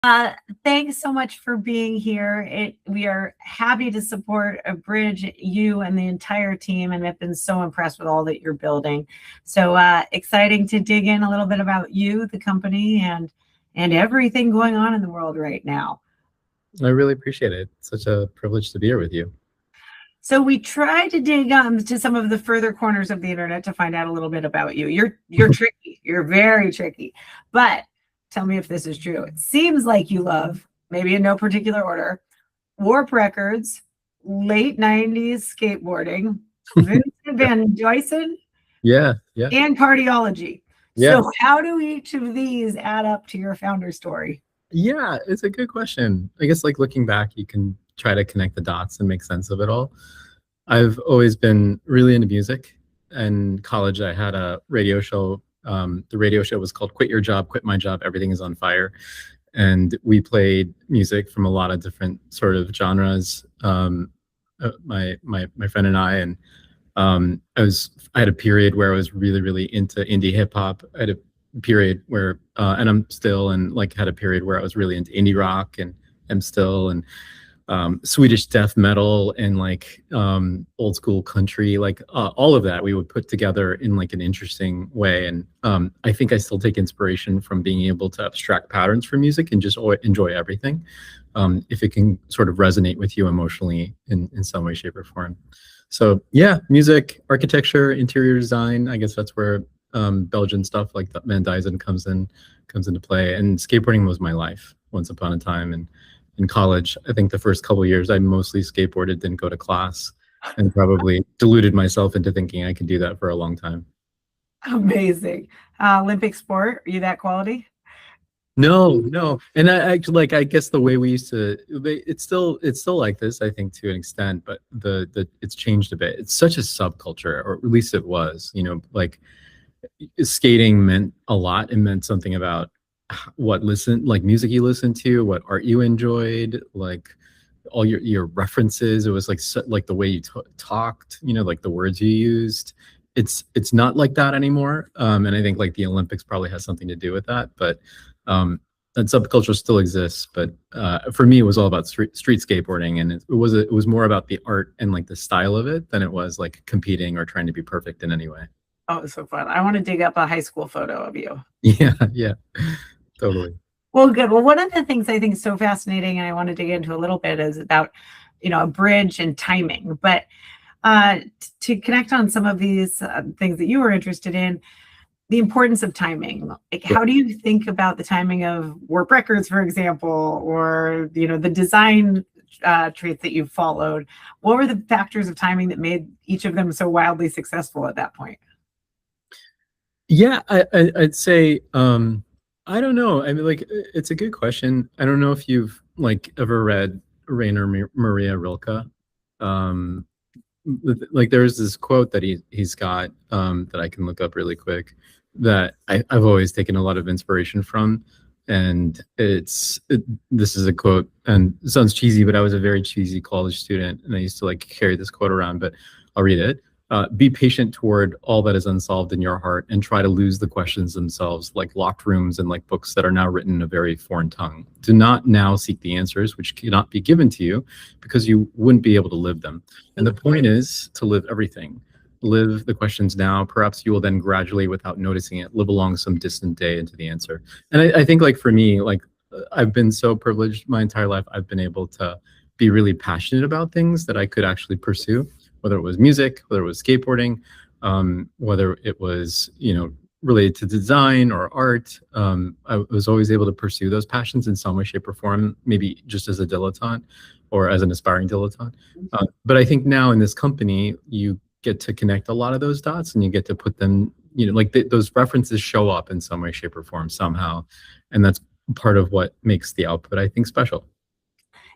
Uh, Thanks so much for being here. We are happy to support Abridge, you and the entire team, and have been so impressed with all that you're building. So exciting to dig in a little bit about you, the company, and everything going on in the world right now. I really appreciate it. It's such a privilege to be here with you. So we try to dig to some of the further corners of the internet to find out a little bit about you. You're tricky. You're very tricky. But tell me if this is true. It seems like you love, maybe in no particular order, Warp Records, late 90s skateboarding, Vincent Van Joyson, Yeah. and cardiology. Yeah. So how do each of these add up to your founder story? Yeah, it's a good question. I guess like looking back, you can try to connect the dots and make sense of it all. I've always been really into music. In college, I had a radio show. The radio show was called Quit Your Job, Quit My Job, Everything is on Fire. And we played music from a lot of different sort of genres, my friend and I. And I had a period where I was really into indie hip hop. I had a period where and I'm still, and like had a period where I was really into indie rock, and I'm still, and Swedish death metal, and like old school country, like all of that we would put together in like an interesting way. And I think I still take inspiration from being able to abstract patterns for music and just enjoy everything, if it can sort of resonate with you emotionally in some way, shape, or form. So yeah, music, architecture, interior design, I guess that's where Belgian stuff like that Van Dyzen comes into play. And skateboarding was my life once upon a time. And in college, I think the first couple of years I mostly skateboarded, didn't go to class, and probably deluded myself into thinking I could do that for a long time. Amazing. Olympic sport, are you that quality? No. And I actually, like, I guess the way we used to, it's still like this, I think, to an extent, but it's changed a bit. It's such a subculture, or at least it was, like skating meant a lot. It meant something about what music you listened to, what art you enjoyed, like all your references. It was like the way you talked, like the words you used. It's not like that anymore. And I think like the Olympics probably has something to do with that, but that subculture still exists. But for me, it was all about street skateboarding, and it was more about the art and like the style of it than it was like competing or trying to be perfect in any way. Oh, it was so fun. I want to dig up a high school photo of you. Yeah, totally. Well, good. Well, one of the things I think is so fascinating, and I want to dig into a little bit, is about, a bridge and timing. But to connect on some of these things that you were interested in, the importance of timing. Like, how do you think about the timing of Warp Records, for example, or, the design traits that you've followed? What were the factors of timing that made each of them so wildly successful at that point? Yeah, I'd say, I don't know. I mean, like, it's a good question. I don't know if you've like ever read Rainer Maria Rilke. Like, there's this quote that he's got that I can look up really quick that I've always taken a lot of inspiration from. And this is a quote, and it sounds cheesy, but I was a very cheesy college student, and I used to like carry this quote around, but I'll read it. Be patient toward all that is unsolved in your heart, and try to lose the questions themselves, like locked rooms and like books that are now written in a very foreign tongue. Do not now seek the answers which cannot be given to you, because you wouldn't be able to live them. And the point is to live everything. Live the questions now. Perhaps you will then gradually, without noticing it, live along some distant day into the answer. And I think, like, for me, like, I've been so privileged my entire life. I've been able to be really passionate about things that I could actually pursue, whether it was music, whether it was skateboarding, whether it was, related to design or art. I was always able to pursue those passions in some way, shape, or form, maybe just as a dilettante or as an aspiring dilettante. But I think now in this company, you get to connect a lot of those dots, and you get to put them, like those references show up in some way, shape, or form somehow. And that's part of what makes the output, I think, special.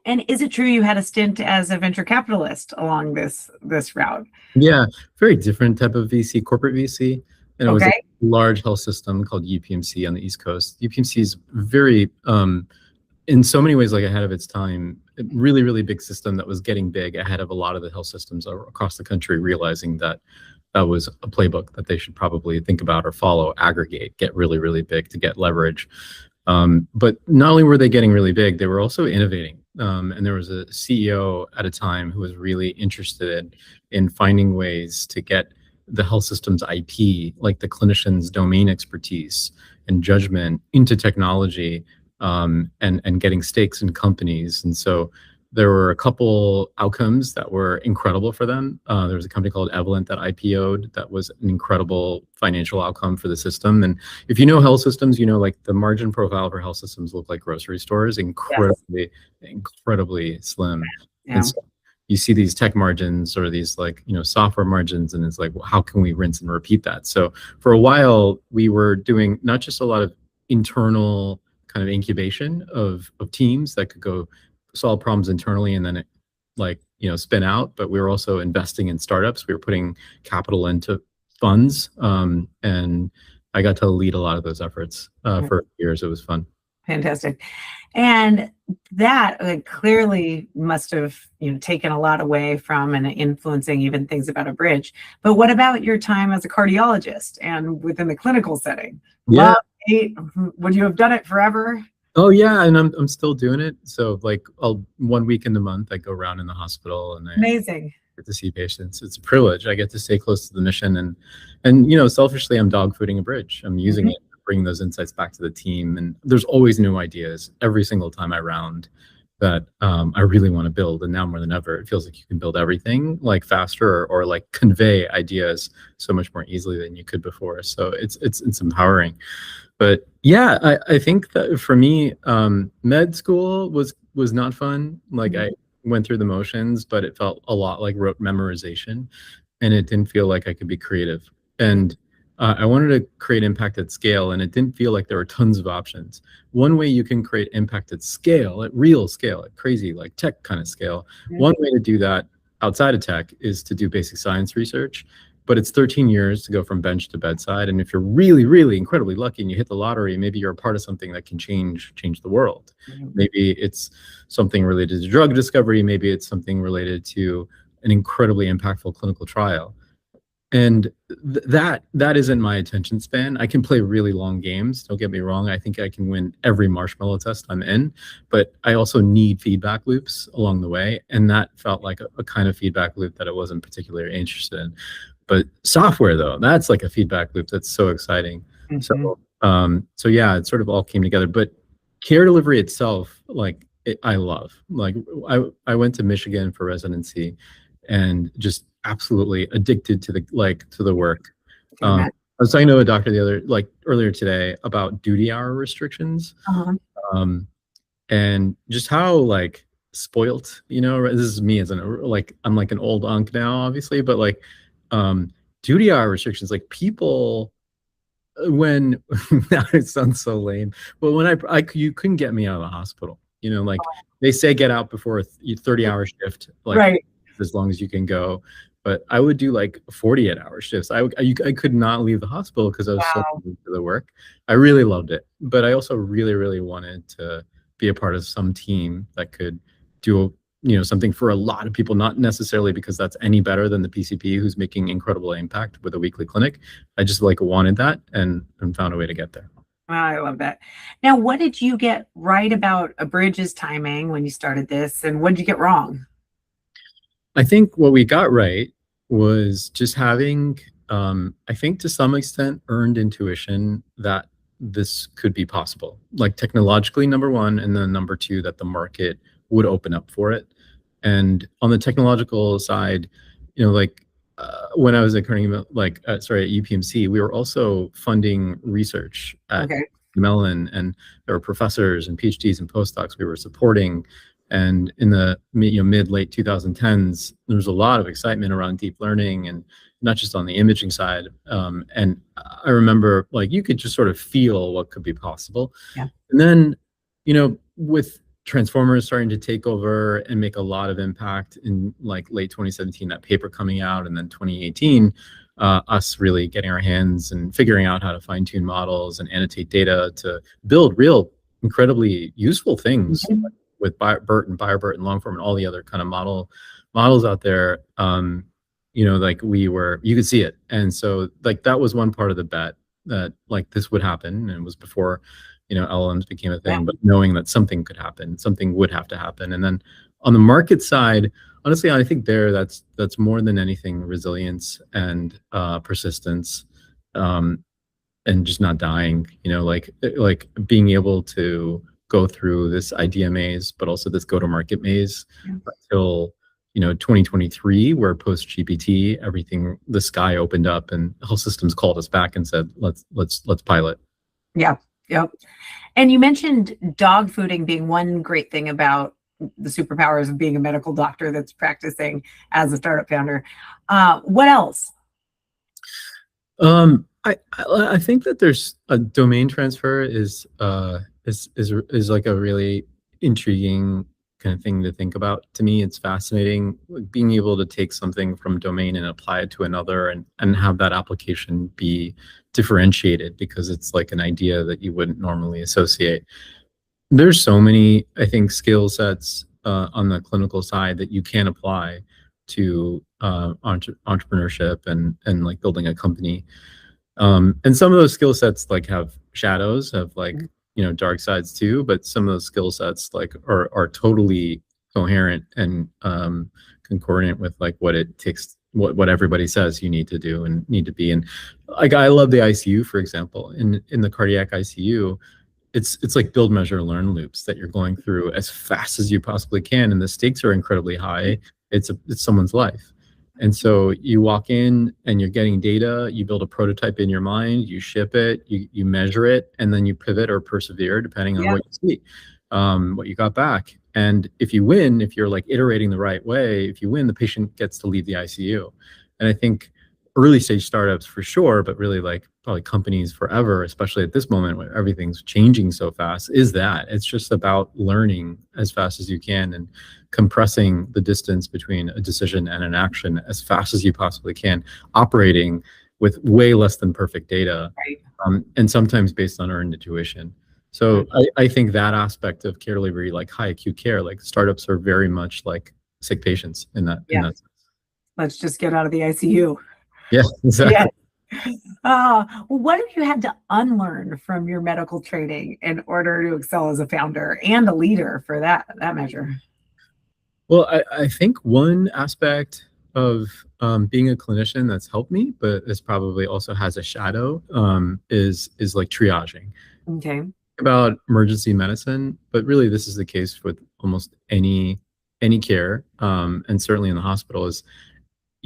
And is it true you had a stint as a venture capitalist along this route? Yeah, very different type of VC, corporate VC. And it was a large health system called UPMC on the East Coast. UPMC is very, in so many ways, like ahead of its time. Really, really big system that was getting big ahead of a lot of the health systems across the country, realizing that that was a playbook that they should probably think about or follow, aggregate, get really, really big to get leverage. But not only were they getting really big, they were also innovating. And there was a CEO at a time who was really interested in finding ways to get the health system's IP, like the clinician's domain expertise and judgment, into technology, and getting stakes in companies. And so there were a couple outcomes that were incredible for them. There was a company called Evolent that IPO'd that was an incredible financial outcome for the system. And if you know health systems, you know, like the margin profile for health systems look like grocery stores, incredibly slim. Yeah. And so you see these tech margins or these, like, you know, software margins, and it's like, well, how can we rinse and repeat that? So for a while, we were doing not just a lot of internal kind of incubation of teams that could go solve problems internally and then it, like, you know, spin out, but we were also investing in startups. We were putting capital into funds, and I got to lead a lot of those efforts for years. It was fun. Fantastic. And that clearly must have, you know, taken a lot away from and influencing even things about Abridge. But what about your time as a cardiologist and within the clinical setting? Yeah. Would you have done it forever? Oh yeah, and I'm still doing it. So like, I'll 1 week in the month I go around in the hospital and I Amazing. get to see patients. It's a privilege. I get to stay close to the mission, and you know, selfishly, I'm dogfooding Abridge. I'm using it to bring those insights back to the team. And there's always new ideas every single time I round that I really want to build. And now more than ever, it feels like you can build everything like faster, or like convey ideas so much more easily than you could before. So it's empowering. But yeah, I think that for me, med school was not fun. Like, I went through the motions, but it felt a lot like rote memorization, and it didn't feel like I could be creative. And I wanted to create impact at scale, and it didn't feel like there were tons of options. One way you can create impact at scale, at real scale, at crazy, like tech kind of scale, one way to do that outside of tech is to do basic science research. But it's 13 years to go from bench to bedside. And if you're really, really incredibly lucky and you hit the lottery, maybe you're a part of something that can change the world. Maybe it's something related to drug discovery. Maybe it's something related to an incredibly impactful clinical trial. And that isn't my attention span. I can play really long games. Don't get me wrong. I think I can win every marshmallow test I'm in, but I also need feedback loops along the way. And that felt like a kind of feedback loop that I wasn't particularly interested in. But software, though, that's like a feedback loop that's so exciting. So yeah, it sort of all came together. But care delivery itself, like, I love. Like, I went to Michigan for residency, and just absolutely addicted to the work. I was talking to a doctor earlier today about duty hour restrictions, and just how like spoilt, you know. This is me as I'm like an old unk now, obviously, but like. Duty hour restrictions, like people, when now it sounds so lame, but when you couldn't get me out of the hospital, you know, like they say get out before a 30-hour shift, like as long as you can go. But I would do like 48-hour shifts. I could not leave the hospital because I was so into the work. I really loved it, but I also really, really wanted to be a part of some team that could do something for a lot of people, not necessarily because that's any better than the PCP who's making incredible impact with a weekly clinic. I just wanted that and found a way to get there. I love that. Now, what did you get right about Abridge's timing when you started this, and what did you get wrong? I think what we got right was just having, I think to some extent, earned intuition that this could be possible, like technologically, number one, and then number two, that the market would open up for it. And on the technological side, when I was at Carnegie, at UPMC, we were also funding research at Mellon, and there were professors and PhDs and postdocs we were supporting. And in the mid-late 2010s, there was a lot of excitement around deep learning, and not just on the imaging side. And I remember you could just sort of feel what could be possible. Yeah. And then, with transformers starting to take over and make a lot of impact in late 2017, that paper coming out, and then 2018, us really getting our hands and figuring out how to fine tune models and annotate data to build real incredibly useful things with BERT and BioBERT and Longform and all the other kind of models out there. You could see it. And so that was one part of the bet that this would happen. And it was before LLMs became a thing, Yeah. but knowing that something could happen, something would have to happen. And then on the market side, honestly, I think that's more than anything resilience and persistence, and just not dying. Like being able to go through this idea maze, but also this go-to-market maze until 2023, where post GPT, everything, the sky opened up and health systems called us back and said, let's pilot. Yeah. Yep. And you mentioned dog fooding being one great thing about the superpowers of being a medical doctor that's practicing as a startup founder. What else? I think that there's a domain transfer is like a really intriguing kind of thing to think about. To me, it's fascinating, like being able to take something from domain and apply it to another, and have that application be differentiated because it's like an idea that you wouldn't normally associate. There's so many, I think, skill sets on the clinical side that you can apply to entrepreneurship and like building a company. And some of those skill sets like have shadows, have like dark sides too, but some of those skill sets like are totally coherent and concordant with like what it takes, what everybody says you need to do and need to be. And like I love the ICU, for example. In the cardiac ICU, it's like build, measure, learn loops that you're going through as fast as you possibly can, and the stakes are incredibly high. It's someone's life. And so you walk in and you're getting data, you build a prototype in your mind, you ship it, you measure it, and then you pivot or persevere depending on what you see, what you got back. And if you win, if you're like iterating the right way, if you win, the patient gets to leave the ICU. And I think early stage startups for sure, but really like probably companies forever, especially at this moment where everything's changing so fast, is that it's just about learning as fast as you can and compressing the distance between a decision and an action as fast as you possibly can, operating with way less than perfect data, and sometimes based on earned intuition. So I think that aspect of care delivery, like high acute care, like startups are very much like sick patients in that sense. Let's just get out of the ICU. Yeah, exactly. Well, what have you had to unlearn from your medical training in order to excel as a founder and a leader for that measure? Well, I think one aspect of being a clinician that's helped me, but this probably also has a shadow, is like triaging. Okay. About emergency medicine, but really this is the case with almost any care, and certainly in the hospital, is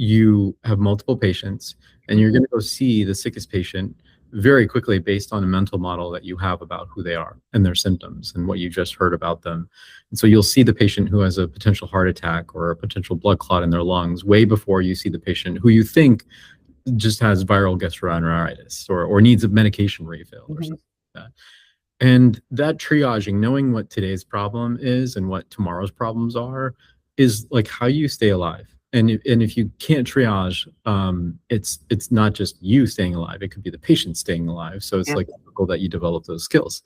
you have multiple patients and you're going to go see the sickest patient very quickly based on a mental model that you have about who they are and their symptoms and what you just heard about them. And so you'll see the patient who has a potential heart attack or a potential blood clot in their lungs way before you see the patient who you think just has viral gastroenteritis or needs a medication refill or something like that. And that triaging, knowing what today's problem is and what tomorrow's problems are, is like how you stay alive. And if you can't triage, it's not just you staying alive, it could be the patient staying alive. So it's like critical that you develop those skills.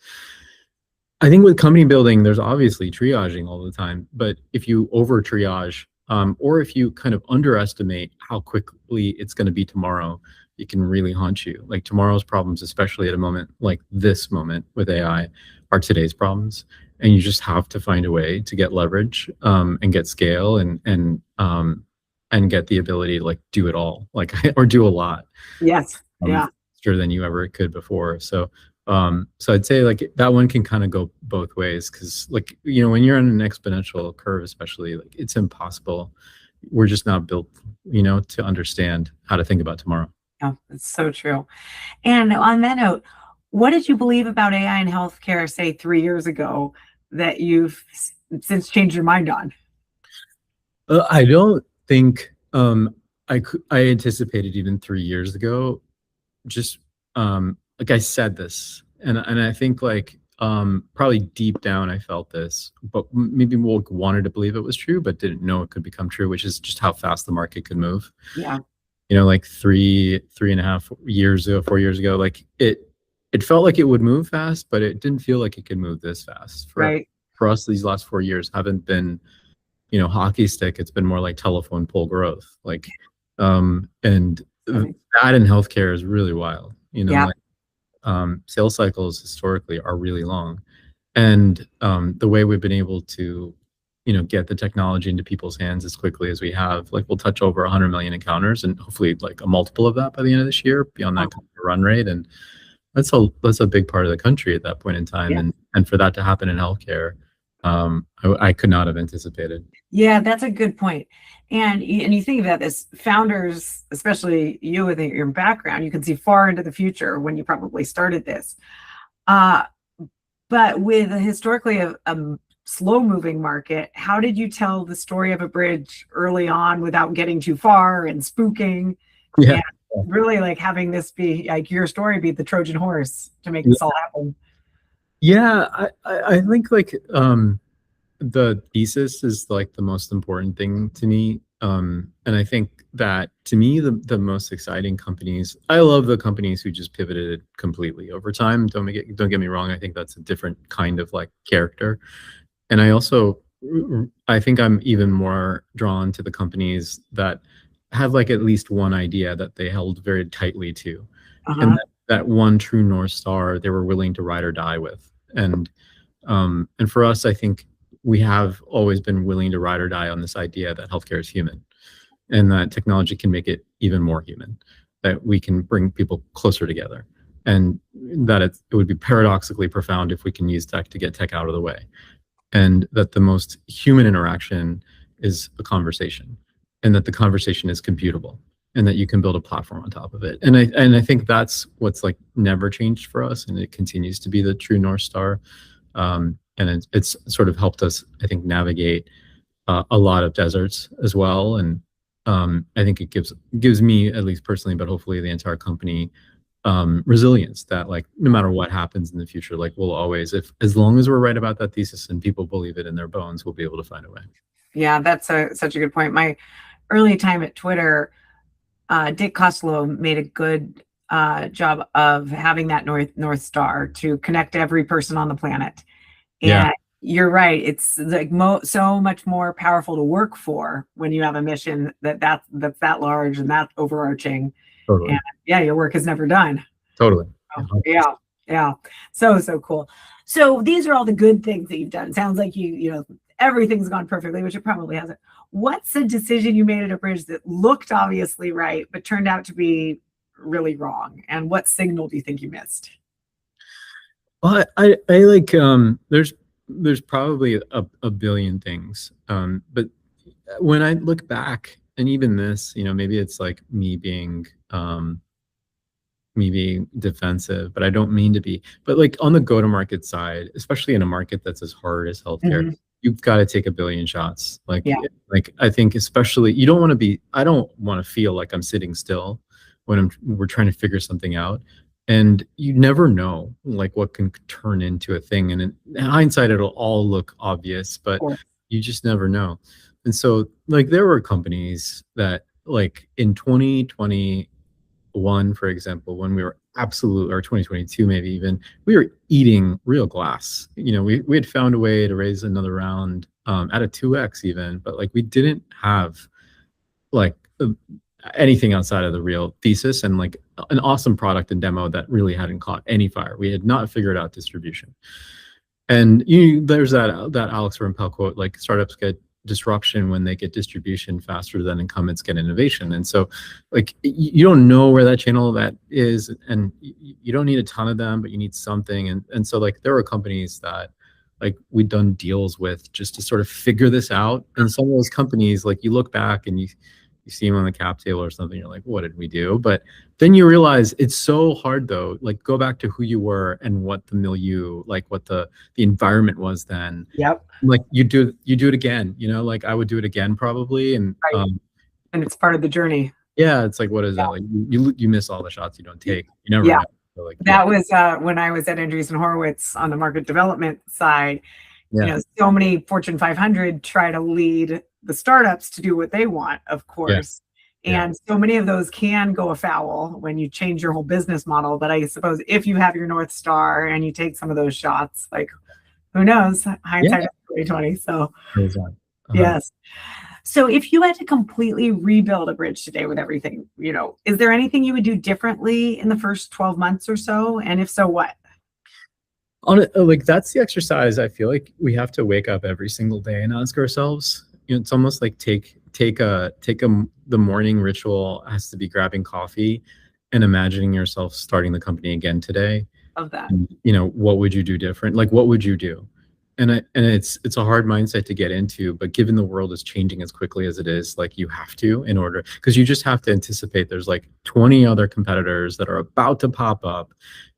I think with company building, there's obviously triaging all the time, but if you over triage, or if you kind of underestimate how quickly it's going to be tomorrow, it can really haunt you. Like tomorrow's problems, especially at a moment like this moment with AI, are today's problems. And you just have to find a way to get leverage, and get scale and get the ability to like do it all, like or do a lot. Yes. Faster than you ever could before. So I'd say like that one can kind of go both ways, because like when you're on an exponential curve, especially, like it's impossible. We're just not built, to understand how to think about tomorrow. Oh, that's so true. And on that note, what did you believe about AI in healthcare, say 3 years ago, that you've since changed your mind on? I don't think I anticipated even 3 years ago. Just like I said this, and I think like probably deep down I felt this, but maybe wanted to believe it was true, but didn't know it could become true, which is just how fast the market could move. Yeah. Like 3.5 years ago, 4 years ago, like it felt like it would move fast, but it didn't feel like it could move this fast. For us, these last 4 years haven't been, hockey stick. It's been more like telephone pole growth. Like, and that in healthcare is really wild. Like sales cycles historically are really long. And the way we've been able to, get the technology into people's hands as quickly as we have, like we'll touch over 100 million encounters and hopefully like a multiple of that by the end of this year, beyond that kind of run rate. And that's a big part of the country at that point in time. Yeah. And for that to happen in healthcare, I could not have anticipated. Yeah, that's a good point. And you think about this, founders, especially you with your background, you can see far into the future when you probably started this. But with historically a slow-moving market, how did you tell the story of Abridge early on without getting too far and spooking? Yeah. And really like having this be like your story be the Trojan horse to make this all happen. Yeah, I think like the thesis is like the most important thing to me. And I think that to me, the most exciting companies, I love the companies who just pivoted completely over time. Don't get me wrong. I think that's a different kind of like character. And I think I'm even more drawn to the companies that have like at least one idea that they held very tightly to. And that one true North Star they were willing to ride or die with. And for us, I think we have always been willing to ride or die on this idea that healthcare is human and that technology can make it even more human, that we can bring people closer together, and that it would be paradoxically profound if we can use tech to get tech out of the way, and that the most human interaction is a conversation, and that the conversation is computable, and that you can build a platform on top of it. And I think that's what's like never changed for us, and it continues to be the true North Star. And it's sort of helped us, I think, navigate a lot of deserts as well. And I think it gives me, at least personally, but hopefully the entire company, resilience that like no matter what happens in the future, like we'll always, as long as we're right about that thesis and people believe it in their bones, we'll be able to find a way. Yeah, that's such a good point. My early time at Twitter, Dick Khosla made a good job of having that North Star to connect every person on the planet. And Yeah. You're right. It's like so much more powerful to work for when you have a mission that's that large and that overarching. Totally. And yeah, your work is never done. Totally. Yeah. So cool. So these are all the good things that you've done. It sounds like you everything's gone perfectly, which it probably hasn't. What's a decision you made at Abridge that looked obviously right, but turned out to be really wrong? And what signal do you think you missed? Well, I like there's probably a billion things. But when I look back, and even this, maybe it's like me being defensive, but I don't mean to be. But like on the go-to-market side, especially in a market that's as hard as healthcare, you've got to take a billion shots. Like I think especially I don't want to feel like I'm sitting still when we're trying to figure something out. And you never know like what can turn into a thing. And in hindsight, it'll all look obvious, but you just never know. And so like there were companies that like in 2021, for example, when we were or 2022, maybe even, we were eating real glass. We had found a way to raise another round at a 2x even, but like we didn't have like anything outside of the real thesis and like an awesome product and demo that really hadn't caught any fire. We had not figured out distribution. And there's that Alex Rampell quote, like startups get disruption when they get distribution faster than incumbents get innovation. And so like you don't know where that channel that is, and you don't need a ton of them, but you need something. And so like there were companies that like we'd done deals with just to sort of figure this out. And some of those companies, like you look back and you see them on the cap table or something, you're like, what did we do? But then you realize it's so hard though. Like go back to who you were and what the milieu, like what the environment was then. Yep. Like you do it again, like I would do it again probably. And and it's part of the journey. Yeah, it's like, what is that? Like you miss all the shots you don't take. You never know. So like, that was when I was at Andreessen Horowitz on the market development side. So many Fortune 500 try to lead the startups to do what they want, of course. And so many of those can go afoul when you change your whole business model. But I suppose if you have your North Star and you take some of those shots, like who knows? Hindsight is 2020. So yes. So if you had to completely rebuild Abridge today with everything, is there anything you would do differently in the first 12 months or so? And if so, what? On it, like that's the exercise I feel like we have to wake up every single day and ask ourselves. It's almost like the morning ritual has to be grabbing coffee and imagining yourself starting the company again today. Of that. And, what would you do different? Like, what would you do? And it's a hard mindset to get into, but given the world is changing as quickly as it is, like you have to in order, because you just have to anticipate there's like 20 other competitors that are about to pop up,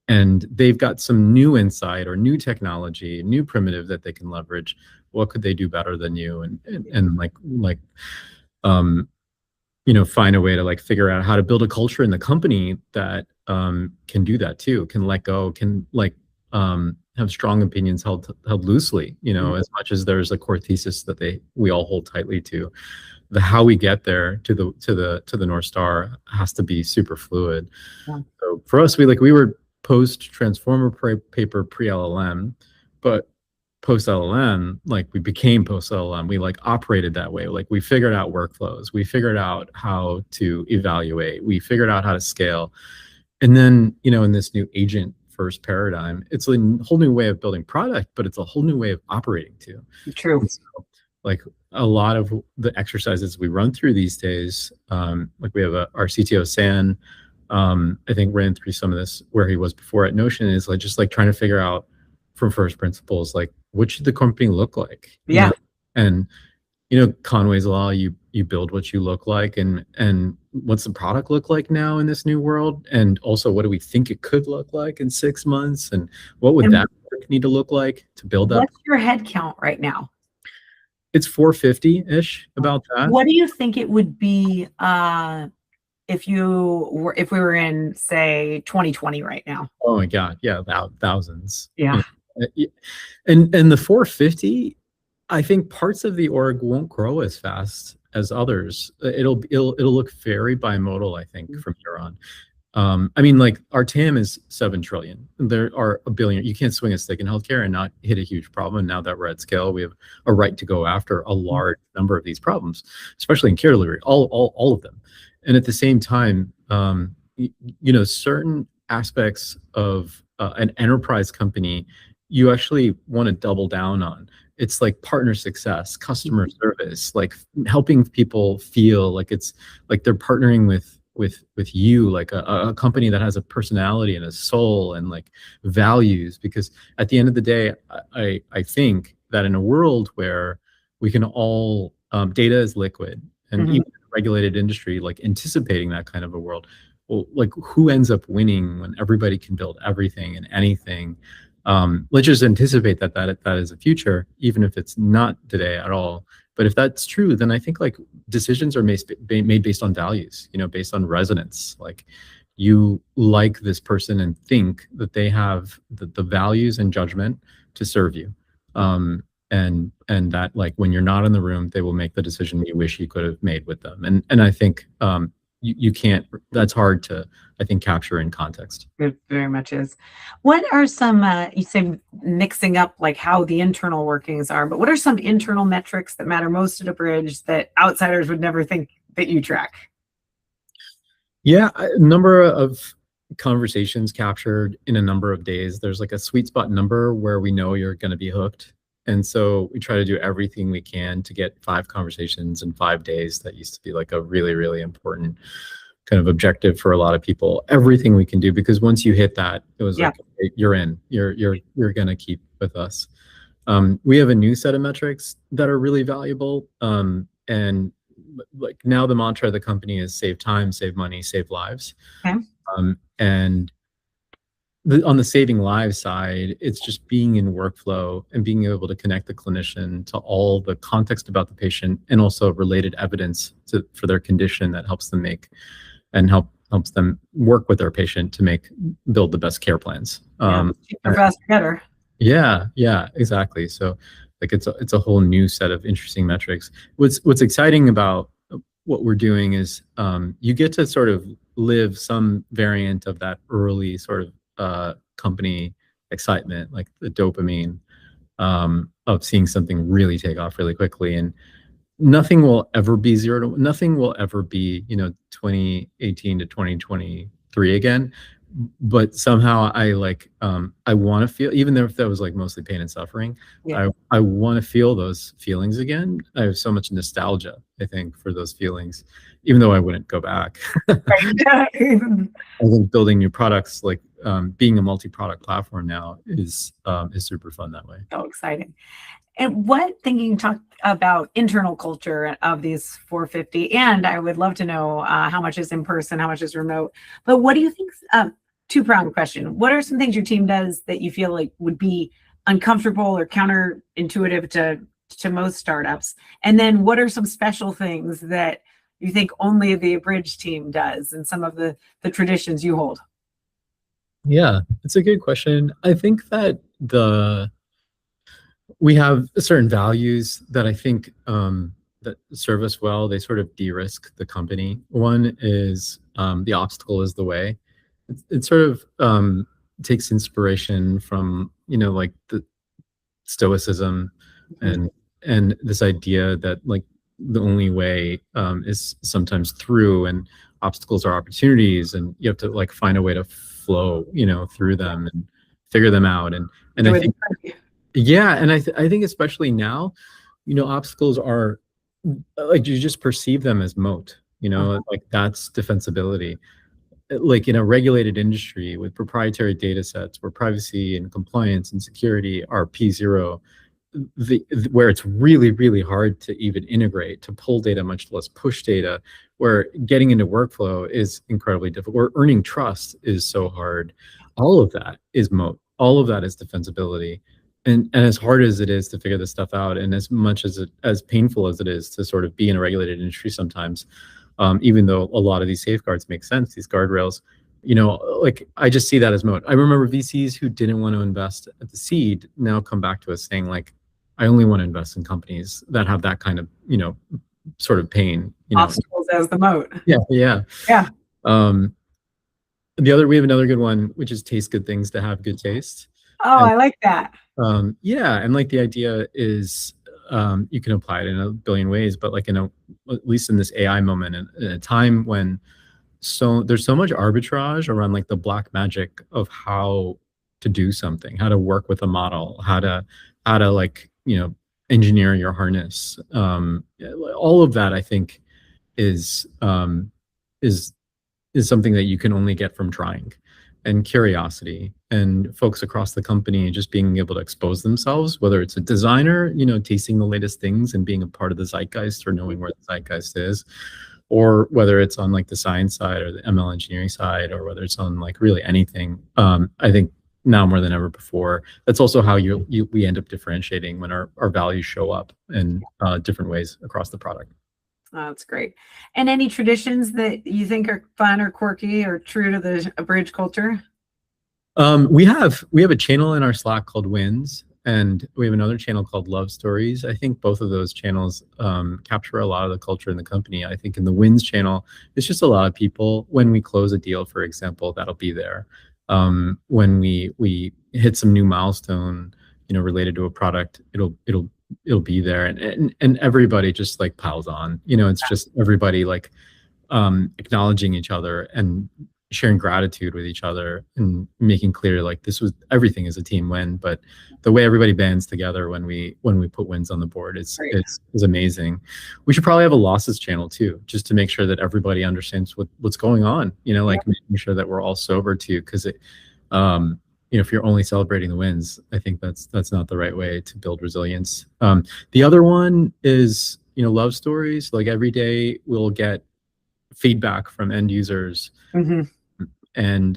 and they've got some new insight or new technology, new primitive that they can leverage. What could they do better than you? And um find a way to like figure out how to build a culture in the company that can do that too, can let go, can like have strong opinions held loosely, as much as there's a core thesis that we all hold tightly to. The how we get there to the North Star has to be super fluid. Yeah. So for us, we were post transformer paper pre LLM, but post LLM, like we became post LLM. We like operated that way. Like we figured out workflows. We figured out how to evaluate. We figured out how to scale. And then, in this new agent first paradigm, it's a whole new way of building product, but it's a whole new way of operating too. True. So, like a lot of the exercises we run through these days, like we have our CTO San, I think ran through some of this where he was before at Notion, is like just like trying to figure out from first principles, like what should the company look like? Yeah. And Conway's law, you build what you look like, and what's the product look like now in this new world, and also what do we think it could look like in 6 months, and what would that work need to look like to build up? What's your head count right now? It's 450-ish, about that. What do you think it would be if we were in, say, 2020 right now? Oh my God, yeah, thousands. Yeah. And the 450, I think parts of the org won't grow as fast as others. It'll look very bimodal, I think, from here on. I mean, like our TAM is 7 trillion. There are a billion. You can't swing a stick in healthcare and not hit a huge problem. And now that we're at scale, we have a right to go after a large number of these problems, especially in care delivery, all of them. And at the same time, certain aspects of an enterprise company, you actually want to double down on. It's like partner success, customer service, like helping people feel like it's like they're partnering with you, like a company that has a personality and a soul and like values. Because at the end of the day, I think that in a world where we can all data is liquid, and even in a regulated industry, like anticipating that kind of a world, well, like who ends up winning when everybody can build everything and anything? Let's just anticipate that is a future, even if it's not today at all. But if that's true, then I think like decisions are made based on values, based on resonance. Like you like this person and think that they have the values and judgment to serve you. And that like when you're not in the room, they will make the decision you wish you could have made with them. And I think you can't, that's hard to, I think, capture in context. It very much is. What are some, you say mixing up like how the internal workings are, but what are some internal metrics that matter most at Abridge that outsiders would never think that you track? Yeah, a number of conversations captured in a number of days. There's like a sweet spot number where we know you're going to be hooked. And so we try to do everything we can to get 5 conversations in 5 days. That used to be like a really, really important kind of objective for a lot of people. Everything we can do, because once you hit that, it was like, okay, you're in. You're going to keep with us. We have a new set of metrics that are really valuable. And like now the mantra of the company is save time, save money, save lives. Okay. And on the saving lives side, it's just being in workflow and being able to connect the clinician to all the context about the patient and also related evidence for their condition that helps them make and helps them work with their patient to build the best care plans. Cheaper, faster, better. Yeah, exactly. So like it's a whole new set of interesting metrics. What's exciting about what we're doing is you get to sort of live some variant of that early sort of company excitement, like the dopamine of seeing something really take off really quickly. And nothing will ever be nothing will ever be, 2018 to 2023 again. But somehow I want to feel, even if that was like mostly pain and suffering, Yeah. I want to feel those feelings again. I have so much nostalgia, I think, for those feelings, even though I wouldn't go back. Right. I think building new products, like being a multi-product platform now, is super fun that way. So exciting. And what thinking talk about internal culture of these 450? And I would love to know how much is in person, how much is remote. But what do you think? Two-pronged question. What are some things your team does that you feel like would be uncomfortable or counterintuitive to most startups? And then what are some special things that you think only the Abridge team does and some of the traditions you hold? Yeah, it's a good question. I think that we have certain values that I think that serve us well. They sort of de-risk the company. One is the obstacle is the way. It sort of takes inspiration from, like the stoicism and this idea that like the only way is sometimes through, and obstacles are opportunities, and you have to like find a way to flow, through them and figure them out. And I think, yeah, and I think especially now, obstacles are like you just perceive them as moat, like that's defensibility. Like in a regulated industry with proprietary data sets where privacy and compliance and security are P0, where it's really, really hard to even integrate, to pull data, much less push data, where getting into workflow is incredibly difficult, where earning trust is so hard. All of that is moat. All of that is defensibility. And as hard as it is to figure this stuff out, and as much as painful as it is to sort of be in a regulated industry sometimes, even though a lot of these safeguards make sense, these guardrails, like I just see that as moat. I remember VCs who didn't want to invest at the seed now come back to us saying like, I only want to invest in companies that have that kind of, sort of pain. Obstacles as the moat. Yeah, yeah. Yeah. We have another good one, which is taste good things to have good taste. Oh, I like that. Yeah, and like the idea is you can apply it in a billion ways, but like at least in this AI moment, in a time when there's so much arbitrage around like the black magic of how to do something, how to work with a model, how to like engineer your harness. All of that I think is something that you can only get from trying, and curiosity, and folks across the company just being able to expose themselves, whether it's a designer, tasting the latest things and being a part of the zeitgeist or knowing where the zeitgeist is, or whether it's on like the science side or the ML engineering side, or whether it's on like really anything. I think now more than ever before, that's also how we end up differentiating when our values show up in different ways across the product. Oh, that's great. And any traditions that you think are fun or quirky or true to the Abridge culture? We have a channel in our Slack called Wins, and we have another channel called Love Stories. I think both of those channels capture a lot of the culture in the company. I think in the Wins channel, it's just a lot of people. When we close a deal, for example, that'll be there. When we hit some new milestone, related to a product, it'll be there, and everybody just like piles on. It's just everybody like acknowledging each other and sharing gratitude with each other and making clear like everything is a team win. But the way everybody bands together when we put wins on the board is amazing. We should probably have a losses channel too, just to make sure that everybody understands what's going on, like making sure that we're all sober too, because it if you're only celebrating the wins, I think that's not the right way to build resilience. The other one is love stories. Like every day we'll get feedback from end users, and the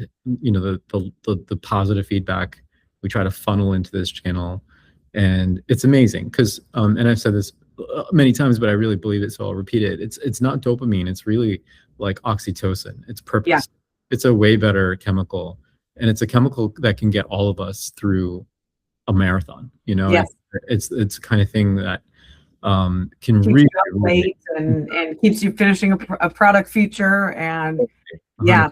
positive feedback we try to funnel into this channel, and it's amazing because and I've said this many times, but I really believe it, so I'll repeat it. It's not dopamine. It's really like oxytocin. It's purpose. Yeah. It's a way better chemical, and it's a chemical that can get all of us through a marathon. Yes. It's the kind of thing that can keeps really late and keeps you finishing a product feature. And yeah,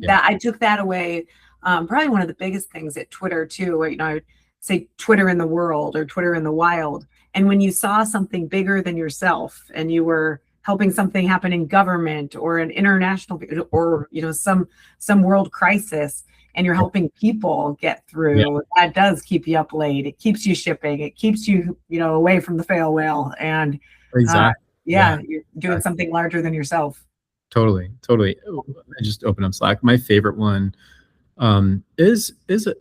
that I took that away. Probably one of the biggest things at Twitter too. I would say Twitter in the world or Twitter in the wild And when you saw something bigger than yourself and you were helping something happen in government or an international, or some world crisis, and you're helping people get Yeah, through, that does keep you up late. It keeps you shipping. It keeps you, away from the fail whale. And exactly. Yeah, yeah, you're doing exactly. something larger than yourself. Totally, totally. Oh, I just opened up Slack. My favorite one is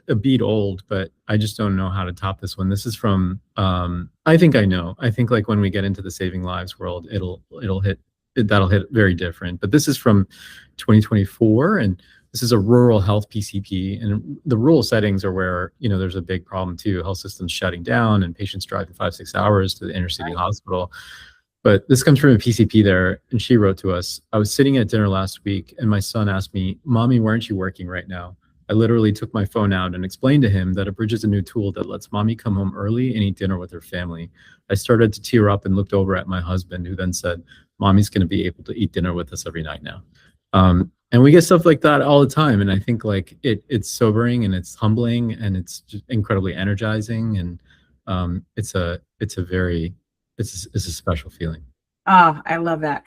a beat old, but I just don't know how to top this one. This is from I think I know. I think like when we get into the saving lives world, that'll hit very different. But this is from 2024, and this is a rural health PCP, and the rural settings are where there's a big problem too. Health systems shutting down and patients driving 5-6 hours to the inner city hospital. But this comes from a PCP there, and she wrote to us, "I was sitting at dinner last week, and my son asked me, 'Mommy, why aren't you working right now?' I literally took my phone out and explained to him that Abridge is a new tool that lets mommy come home early and eat dinner with her family. I started to tear up and looked over at my husband, who then said, 'Mommy's going to be able to eat dinner with us every night now.'" And we get stuff like that all the time, and I think like it's sobering and it's humbling and it's just incredibly energizing, and it's a special feeling. Oh, I love that.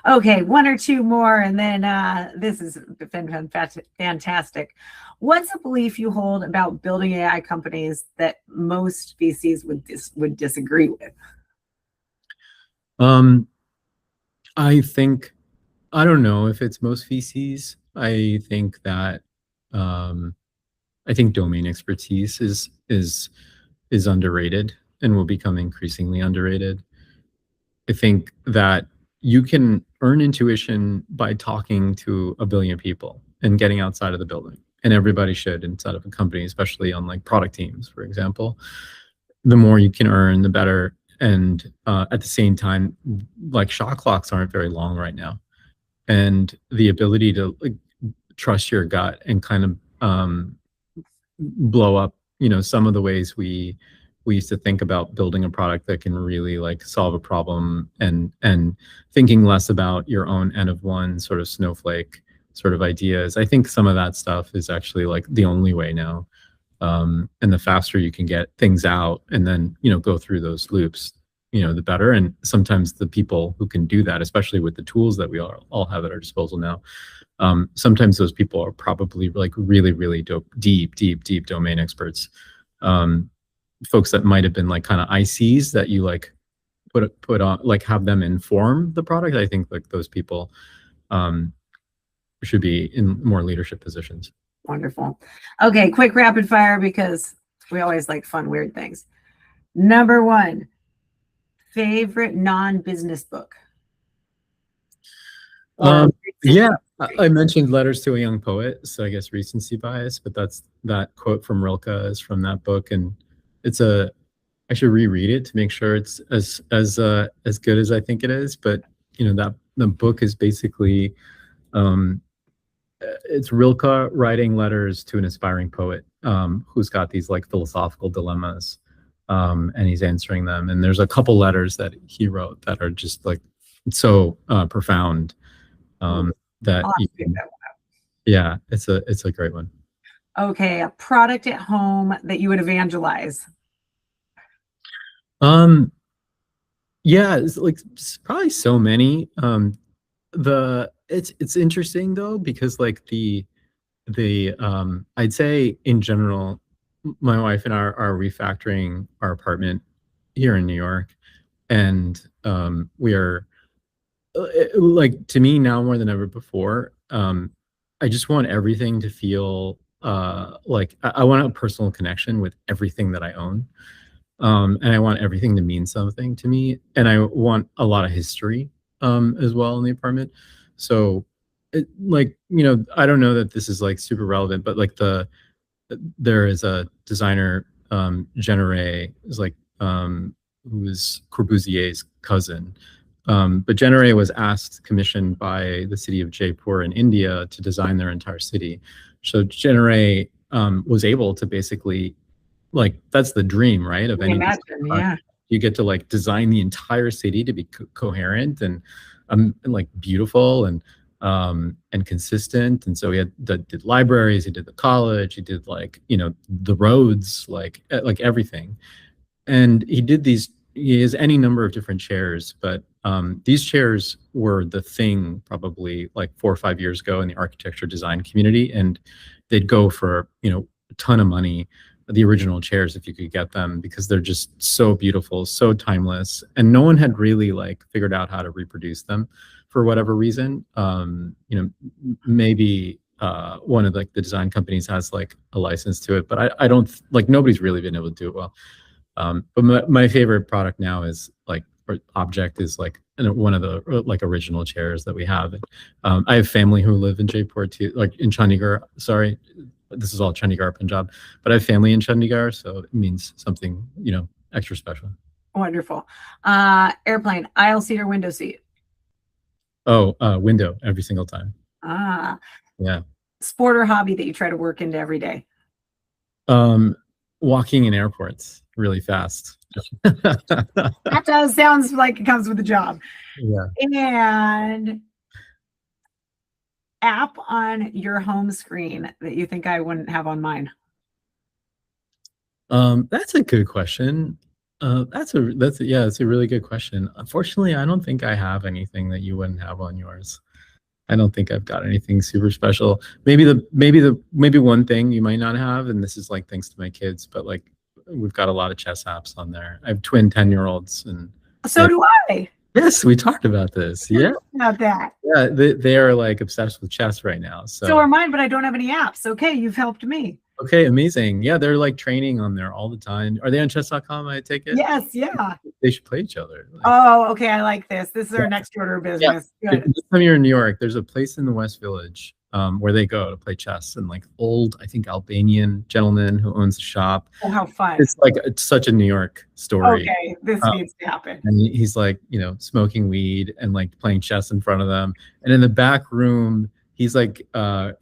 Okay, one or two more, and then this has been fantastic. What's a belief you hold about building AI companies that most VCs would disagree with? Um, I think I don't know if it's most VCs. Um, I think domain expertise is underrated and will become increasingly underrated. I think that you can earn intuition by talking to a billion people and getting outside of the building. And everybody should inside of a company, especially on like product teams, for example. The more you can earn, the better. And at the same time, like shot clocks aren't very long right now. And the ability to like trust your gut and kind of blow up, some of the ways we used to think about building a product that can really like solve a problem, and thinking less about your own N of one sort of snowflake sort of ideas. I think some of that stuff is actually like the only way now. And the faster you can get things out and then, go through those loops, the better. And sometimes the people who can do that, especially with the tools that we all have at our disposal now, sometimes those people are probably like really, really deep domain experts. Folks that might have been like kind of ICs that you like put on, like have them inform the product. I think like those people should be in more leadership positions. Wonderful. Okay, quick rapid fire because we always like fun, weird things. Number one, favorite non-business book? Yeah, I mentioned Letters to a Young Poet, so I guess recency bias, but that quote from Rilke is from that book, and I should reread it to make sure it's as good as I think it is. But that the book is basically it's Rilke writing letters to an aspiring poet who's got these like philosophical dilemmas, and he's answering them. And there's a couple letters that he wrote that are just like so profound that yeah, it's a great one. Okay, a product at home that you would evangelize? Yeah, it's probably so many. It's interesting though, because like the I'd say in general, my wife and I are refactoring our apartment here in New York, and we are like, to me now more than ever before, I just want everything to feel like I want a personal connection with everything that I own. And I want everything to mean something to me, and I want a lot of history as well in the apartment. So I don't know that this is like super relevant, but like there is a designer, Jenere, is like who is Corbusier's cousin. But Jenere was commissioned by the city of Jaipur in India to design their entire city. So Jenere was able to basically, like, that's the dream, right? Of any Yeah. You get to like design the entire city to be coherent and like beautiful and consistent. And so he did libraries, he did the college, he did like the roads, like everything. And he did these he has any number of different chairs, but these chairs were the thing probably like 4 or 5 years ago in the architecture design community, and they'd go for a ton of money, the original chairs, if you could get them, because they're just so beautiful, so timeless, and no one had really like figured out how to reproduce them for whatever reason. Maybe one of like the design companies has like a license to it, but I don't like, nobody's really been able to do it well. But my favorite product now is like, or object is like one of the like original chairs that we have. I have family who live in Jaipur too, like in Chandigarh. Sorry, this is all Chandigarh, Punjab, but I have family in Chandigarh, so it means something, extra special. Wonderful. Airplane, aisle seat or window seat? Oh, window every single time. Yeah. Sport or hobby that you try to work into every day? Walking in airports really fast. That does sounds like it comes with the job. Yeah. And app on your home screen that you think I wouldn't have on mine? That's a good question. That's a really good question. Unfortunately, I don't think I have anything that you wouldn't have on yours. I don't think I've got anything super special. Maybe one thing you might not have, and this is like thanks to my kids, but like we've got a lot of chess apps on there. I have twin 10-year-olds, and so do I. Yes, we talked about this. Yeah, about that. Yeah, they are like obsessed with chess right now. So are mine, but I don't have any apps. Okay, you've helped me. Okay, amazing. Yeah, they're like training on there all the time. Are they on chess.com? I take it. Yes, yeah. They should play each other. Oh, okay. I like this. This is our next order of business. Yeah. Good. This time you're in New York, there's a place in the West Village where they go to play chess, and like old, I think, Albanian gentleman who owns the shop. Oh, how fun. It's such a New York story. Okay, this needs to happen. And he's like, smoking weed and like playing chess in front of them. And in the back room, he's like,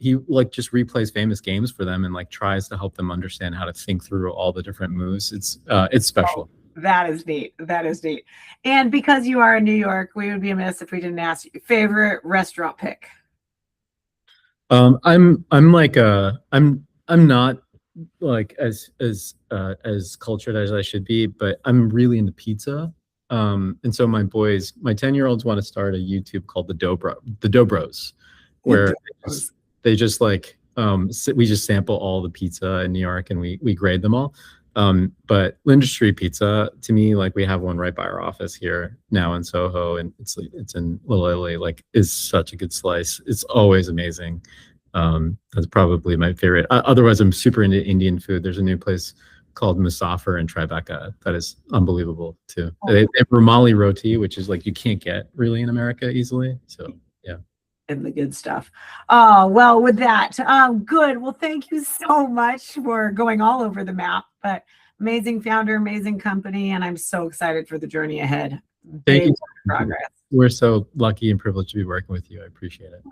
he like just replays famous games for them and like tries to help them understand how to think through all the different moves. It's special. Oh, that is neat. That is neat. And because you are in New York, we would be amiss if we didn't ask you favorite restaurant pick. I'm not like as cultured as I should be, but I'm really into pizza. And so my 10-year-olds want to start a YouTube called the Dough Bros, where they just like we just sample all the pizza in New York and we grade them all. But Linder Street Pizza, to me, like we have one right by our office here now in Soho, and it's in Little Italy, like is such a good slice. It's always amazing. That's probably my favorite. Otherwise, I'm super into Indian food. There's a new place called Musafir in Tribeca that is unbelievable too. Oh. They have Rumali roti, which is like you can't get really in America easily. So yeah. And the good stuff. Oh, well, with that, good. Well, thank you so much for going all over the map, but amazing founder, amazing company. And I'm so excited for the journey ahead. Thank you. Progress. We're so lucky and privileged to be working with you. I appreciate it.